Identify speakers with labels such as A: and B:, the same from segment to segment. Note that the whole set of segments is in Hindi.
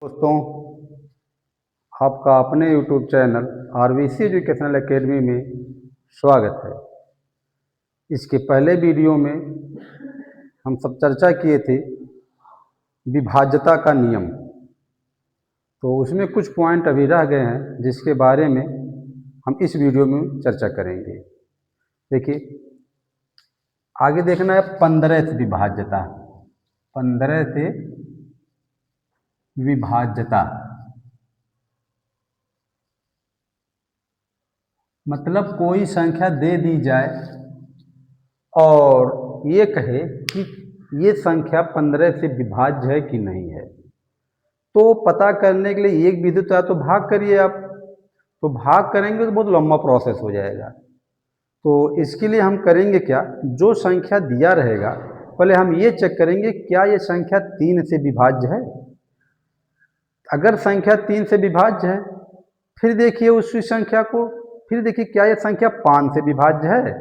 A: दोस्तों, आपका अपने YouTube channel RVC educational academy में स्वागत है। इसके पहले वीडियो में हम सब चर्चा किए थे विभाज्यता का नियम। तो उसमें कुछ पॉइंट अभी रह गए हैं जिसके बारे में हम इस वीडियो में चर्चा करेंगे। देखिए, आगे देखना है 15 से विभाज्यता। 15 से विभाज्यता मतलब कोई संख्या दे दी जाए और ये कहे कि ये संख्या 15 से विभाज्य है कि नहीं है। तो पता करने के लिए एक विधि तो है, तो भाग करिए आप। तो भाग करेंगे तो बहुत लंबा प्रोसेस हो जाएगा। तो इसके लिए हम करेंगे क्या, जो संख्या दिया रहेगा पहले हम ये चेक करेंगे क्या ये संख्या 3 से विभाज्य है। अगर संख्या 3 से विभाज्य है, फिर देखिए उसी संख्या को, फिर देखिए क्या यह संख्या 5 से विभाज्य है।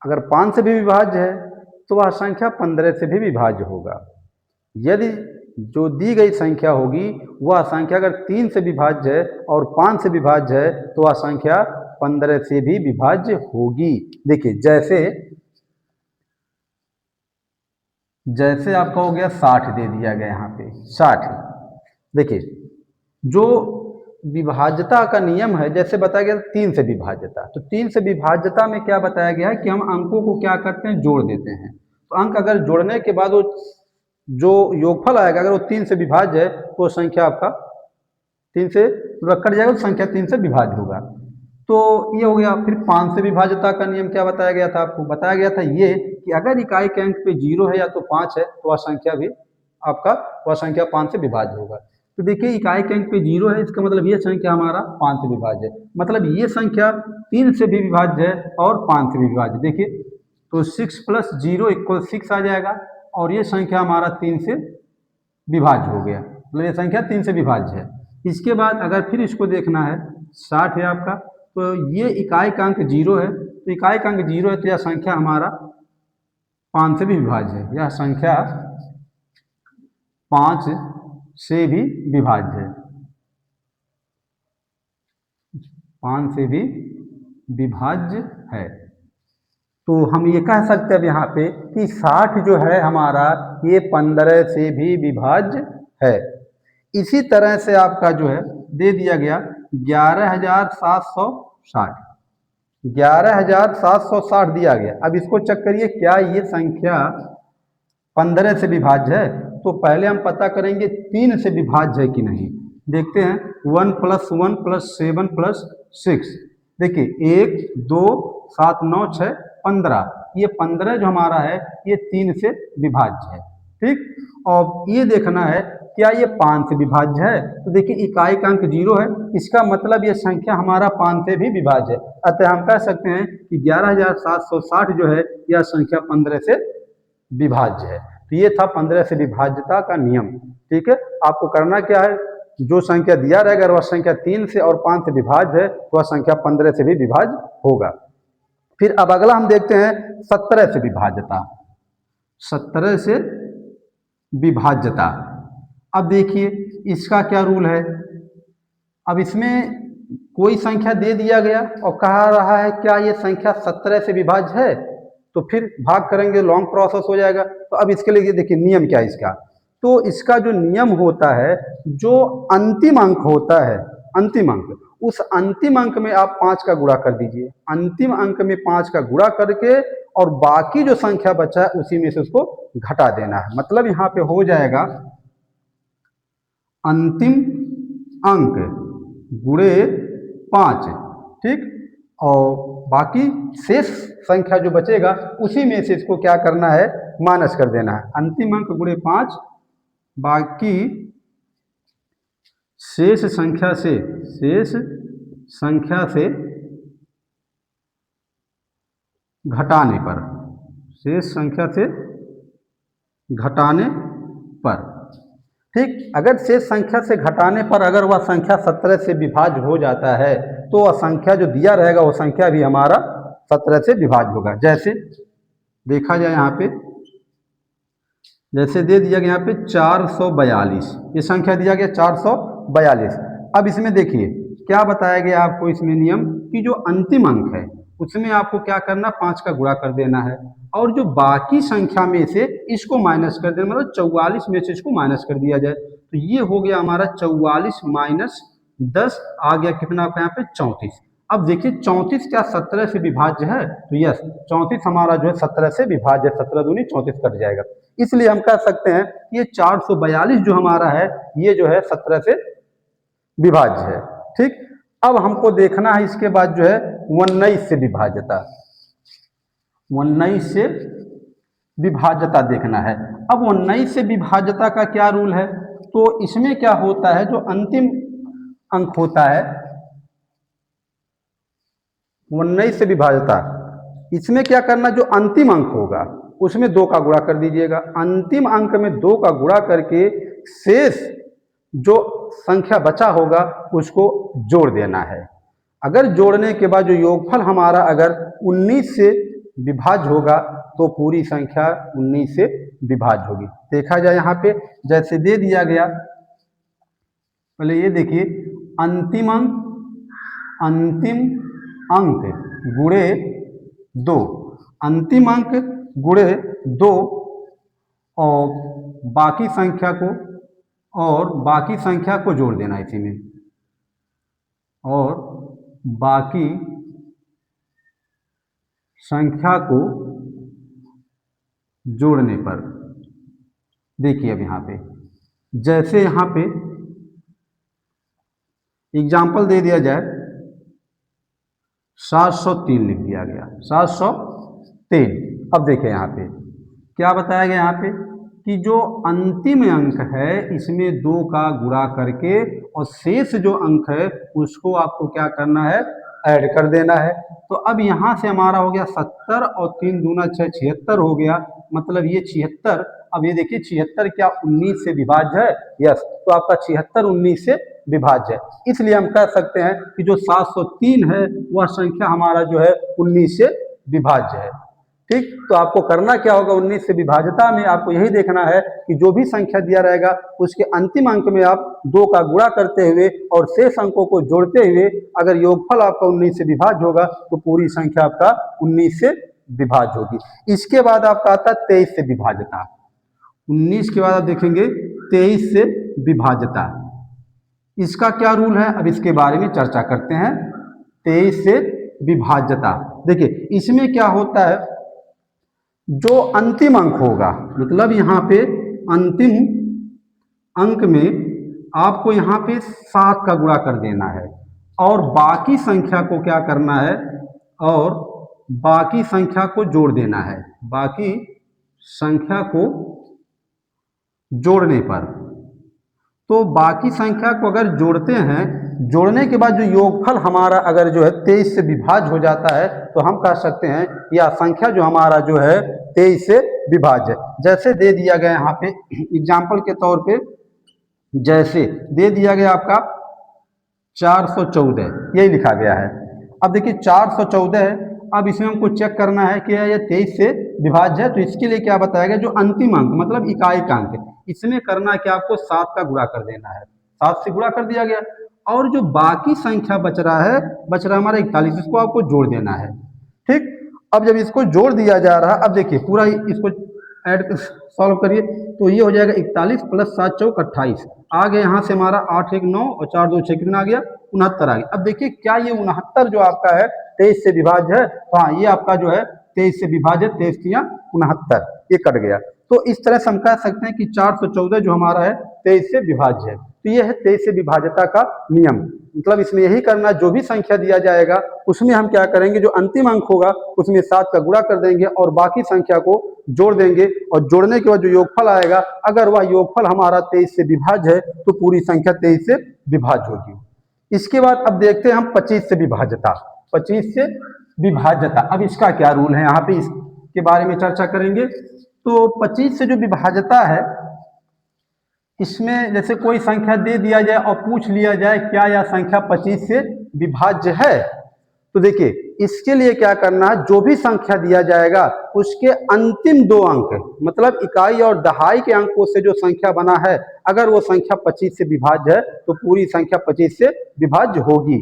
A: अगर 5 से भी विभाज्य है तो वह संख्या 15 से भी विभाज्य होगा। यदि जो दी गई संख्या होगी वह संख्या अगर 3 से विभाज्य है और 5 से विभाज्य है तो वह संख्या 15 से भी विभाज्य होगी। देखिए, जैसे आपका हो गया 60 दे दिया गया यहाँ पे 60। देखिए, जो विभाज्यता का नियम है, जैसे बताया गया 3 से विभाज्यता, तो 3 से विभाज्यता में क्या बताया गया है कि हम अंकों को क्या करते हैं, जोड़ देते हैं। तो अंक अगर जोड़ने के बाद वो जो योगफल आएगा अगर वो 3 से विभाज्य है तो संख्या आपका 3 से कट जाएगा, तो संख्या 3 से विभाज्य होगा। तो ये हो गया। फिर 5 से विभाज्यता का नियम क्या बताया गया था आपको, बताया गया था ये कि अगर इकाई के अंक पे 0 है या तो 5 है तो वह संख्या भी आपका वह संख्या 5 से विभाज्य होगा। तो देखिए, इकाई के अंक पे 0 है, इसका मतलब ये संख्या हमारा 5 से विभाज्य है, मतलब ये संख्या 3 से भी विभाज्य है और 5 से भी विभाज्य। देखिए, तो 6 + 0 = 6 आ जाएगा और ये संख्या हमारा 3 से विभाज्य हो गया, मतलब ये संख्या 3 से विभाज्य है। इसके बाद अगर फिर इसको देखना है, 60 है आपका, तो ये इकाई का अंक 0 है, तो इकाई का अंक 0 है तो यह संख्या हमारा 5 से भी विभाज्य है। यह संख्या 5 से भी विभाज्य है, 5 से भी विभाज्य है। तो हम ये कह सकते हैं यहाँ पे कि 60 जो है हमारा ये 15 से भी विभाज्य है। इसी तरह से आपका जो है दे दिया गया 11,760, 11,760 दिया गया। अब इसको चेक करिए क्या ये संख्या 15 से विभाज्य है। तो पहले हम पता करेंगे 3 से विभाज्य है कि नहीं। देखते हैं, 1 + 1 + 7 + 6। देखिए, 1 2 7 9 6 15, ये 15 जो हमारा है ये 3 से विभाज्य है। ठीक, और ये देखना है क्या ये 5 से विभाज्य है। तो देखिए, इकाई का अंक 0 है, इसका मतलब ये संख्या हमारा 5 से भी विभाज्य है। अतः हम कह सकते हैं कि 11,760 जो है यह संख्या 15 से विभाज्य है। तो ये था 15 से विभाज्यता का नियम। ठीक है, आपको करना क्या है, जो संख्या दिया रहेगा अगर वह संख्या 3 से और 5 से विभाज्य है तो वह संख्या 15 से भी विभाज्य होगा। फिर अब अगला हम देखते हैं 17 से विभाज्यता। 17 से विभाज्यता, अब देखिए इसका क्या रूल है। अब इसमें कोई संख्या दे दिया गया और कहा रहा है क्या ये संख्या 17 से विभाज्य है, तो फिर भाग करेंगे, लॉन्ग प्रोसेस हो जाएगा। तो अब इसके लिए देखिए नियम क्या है इसका। तो इसका जो नियम होता है, जो अंतिम अंक होता है, अंतिम अंक, उस अंतिम अंक में आप 5 का गुणा कर दीजिए। अंतिम अंक में 5 का गुणा करके और बाकी जो संख्या बचा है उसी में से उसको घटा देना है। मतलब यहाँ पे हो जाएगा अंतिम अंक गुणे 5, ठीक, और बाकी शेष संख्या जो बचेगा उसी में से इसको क्या करना है, माइनस कर देना है। अंतिम अंक गुणे 5 बाकी शेष संख्या से घटाने पर, शेष संख्या से घटाने पर। ठीक, अगर शेष संख्या से घटाने पर अगर वह संख्या 17 से विभाज्य हो जाता है तो वह संख्या जो दिया रहेगा वो संख्या भी हमारा 17 से विभाज्य होगा। जैसे देखा जाए यहाँ पे जैसे दे दिया गया यहाँ पे 442, ये संख्या दिया गया 442। अब इसमें देखिए क्या बताया गया आपको इसमें नियम कि जो अंतिम अंक है उसमें आपको क्या करना, 5 का गुणा कर देना है, और जो बाकी संख्या में से इसको माइनस कर देना, मतलब 44 में से इसको माइनस कर दिया जाए। तो ये हो गया हमारा 44 माइनस 10, आ गया कितना आपका यहाँ पे 34। अब देखिए 34 क्या 17 से विभाज्य है? तो यस, 34 हमारा जो है 17 से विभाज्य है, 17 दूनी 34 कट जाएगा। इसलिए हम कह सकते हैं ये 442 जो हमारा है ये जो है 17 से विभाज्य है। ठीक, अब हमको देखना है इसके बाद जो है 19 से विभाज्यता, 19 से विभाज्यता देखना है। अब 19 से विभाज्यता का क्या रूल है? तो इसमें क्या होता है, जो अंतिम अंक होता है 19 से विभाज्यता, इसमें क्या करना, जो अंतिम अंक होगा उसमें 2 का गुणा कर दीजिएगा। अंतिम अंक में 2 का गुणा करके शेष जो संख्या बचा होगा उसको जोड़ देना है। अगर जोड़ने के बाद जो योगफल हमारा अगर 19 से विभाज्य होगा तो पूरी संख्या 19 से विभाज्य होगी। देखा जाए यहाँ पे जैसे दे दिया गया, पहले ये देखिए अंतिम अंक गुणे 2, अंतिम अंक गुणे 2 और बाकी संख्या को जोड़ देना इसी में, और बाकी संख्या को जोड़ने पर देखिए अब यहाँ पे जैसे यहाँ पे एग्जाम्पल दे दिया जाए 703 लिख दिया गया, 703। अब देखिए यहाँ पे क्या बताया गया, यहाँ पे कि जो अंतिम अंक है इसमें 2 का गुणा करके और शेष जो अंक है उसको आपको क्या करना है, ऐड कर देना है। तो अब यहाँ से हमारा हो गया 70 और 3 दूना 6, 76 हो गया, मतलब ये 76। अब ये देखिए 76 क्या 19 से विभाज्य है? यस, तो आपका 76 19 से विभाज्य है। इसलिए हम कह सकते हैं कि जो 703 है वह संख्या हमारा जो है 19 से विभाज्य है। ठीक, तो आपको करना क्या होगा, 19 से विभाज्यता में आपको यही देखना है कि जो भी संख्या दिया रहेगा उसके अंतिम अंक में आप 2 का गुणा करते हुए और शेष अंकों को जोड़ते हुए अगर योगफल आपका 19 से विभाज्य होगा तो पूरी संख्या आपका 19 से विभाज्य होगी। इसके बाद आपका आता है 23 से विभाज्यता। 19 के बाद आप देखेंगे 23 से विभाज्यता, इसका क्या रूल है, अब इसके बारे में चर्चा करते हैं। 23 से विभाज्यता देखिए इसमें क्या होता है, जो अंतिम अंक होगा, मतलब यहाँ पे अंतिम अंक में आपको यहाँ पे 7 का गुणा कर देना है और बाकी संख्या को क्या करना है, और बाकी संख्या को जोड़ देना है। बाकी संख्या को जोड़ने पर, तो बाकी संख्या को अगर जोड़ते हैं, जोड़ने के बाद जो योगफल हमारा अगर जो है 23 से विभाज्य हो जाता है तो हम कह सकते हैं यह संख्या जो हमारा जो है 23 से विभाज्य है। जैसे दे दिया गया यहाँ पे एग्जाम्पल के तौर पे, जैसे दे दिया गया आपका 414, यही लिखा गया है। अब देखिए 414 है, अब इसमें हमको चेक करना है कि यह 23 से विभाज्य है, तो इसके लिए क्या बताया गया, जो अंतिम अंक मतलब इकाई का अंक, इसमें करना है कि आपको 7 का गुणा कर देना है। 7 से गुणा कर दिया गया और जो बाकी संख्या बच रहा हमारा 41, इसको आपको जोड़ देना है। ठीक, अब जब इसको जोड़ दिया जा रहा है, अब देखिए पूरा इसको ऐड सॉल्व करिए तो ये हो जाएगा 41 प्लस 7 चौक 28, आ गया यहाँ से हमारा 8 1 9 और 4 2 6, कितना आ गया 69 आ गया। अब देखिए क्या ये 69 जो आपका है 23 से विभाज्य है? हाँ, ये आपका जो है 23 से विभाज्य, 23 या 69, ये कट गया। तो इस तरह से हम कह सकते हैं कि 414 जो हमारा है 23 से विभाज्य है। तो ये है 23 से विभाज्यता का नियम, मतलब इसमें यही करना, जो भी संख्या दिया जाएगा उसमें हम क्या करेंगे, जो अंतिम अंक होगा उसमें 7 का गुणा कर देंगे और बाकी संख्या को जोड़ देंगे, और जोड़ने के बाद जो योगफल आएगा अगर वह योगफल हमारा 23 से विभाज्य है तो पूरी संख्या 23 से विभाज्य होगी। इसके बाद अब देखते हैं हम 25 से विभाज्यता। 25 से विभाज्यता, अब इसका क्या रूल है, यहाँ पे इसके बारे में चर्चा करेंगे। तो 25 से जो विभाज्यता है, इसमें जैसे कोई संख्या दे दिया जाए और पूछ लिया जाए क्या यह संख्या 25 से विभाज्य है, तो देखिए इसके लिए क्या करना है, जो भी संख्या दिया जाएगा उसके अंतिम दो अंक, मतलब इकाई और दहाई के अंकों से जो संख्या बना है, अगर वो संख्या 25 से विभाज्य है तो पूरी संख्या 25 से विभाज्य होगी।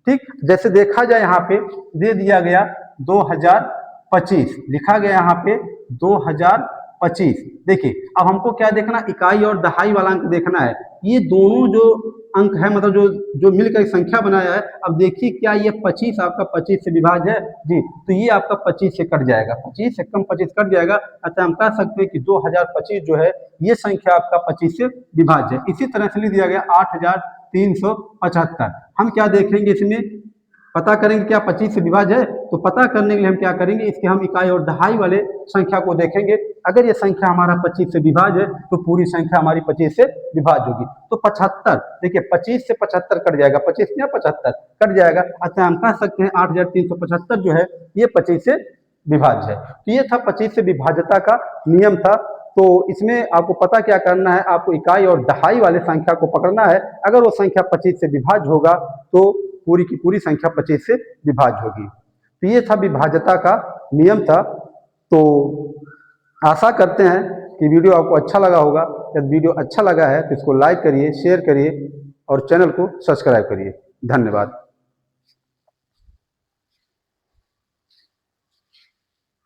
A: ठीक, जैसे देखा जाए यहाँ पे दे दिया गया 2025, लिखा गया यहाँ पे 2025। देखिए अब हमको क्या देखना, इकाई और दहाई वाला अंक देखना है। ये दोनों जो अंक है, मतलब जो जो मिलकर संख्या बनाया है, अब देखिए क्या ये 25 आपका 25 से विभाज्य है जी, तो ये आपका 25 से कट जाएगा, 25 से कम 25 कट जाएगा। अतः हम कह सकते हैं कि 2025 जो है ये संख्या आपका 25 से विभाज्य है। इसी तरह से लिख दिया गया 8375। हम क्या देखेंगे इसमें, पता करेंगे क्या 25 से विभाज्य है, तो पता करने के लिए हम क्या करेंगे, इसके हम इकाई और दहाई वाले संख्या को देखेंगे। अगर ये संख्या हमारा 25 से विभाज्य है तो पूरी संख्या हमारी 25 से विभाज्य होगी। तो 75, देखिए 25 से 75 कट जाएगा, 25 या 75 कट जाएगा। अच्छा हम कह सकते हैं 8375 जो है ये 25 से विभाज्य है। तो ये था 25 से विभाज्यता का नियम था। तो इसमें आपको पता क्या करना है, आपको इकाई और दहाई वाले संख्या को पकड़ना है। अगर वो संख्या 25 से विभाज्य होगा तो पूरी की पूरी संख्या 25 से विभाज्य होगी। तो ये था विभाज्यता का नियम था। तो आशा करते हैं कि वीडियो आपको अच्छा लगा होगा। यदि वीडियो अच्छा लगा है तो इसको लाइक करिए, शेयर करिए और चैनल को सब्सक्राइब करिए। धन्यवाद।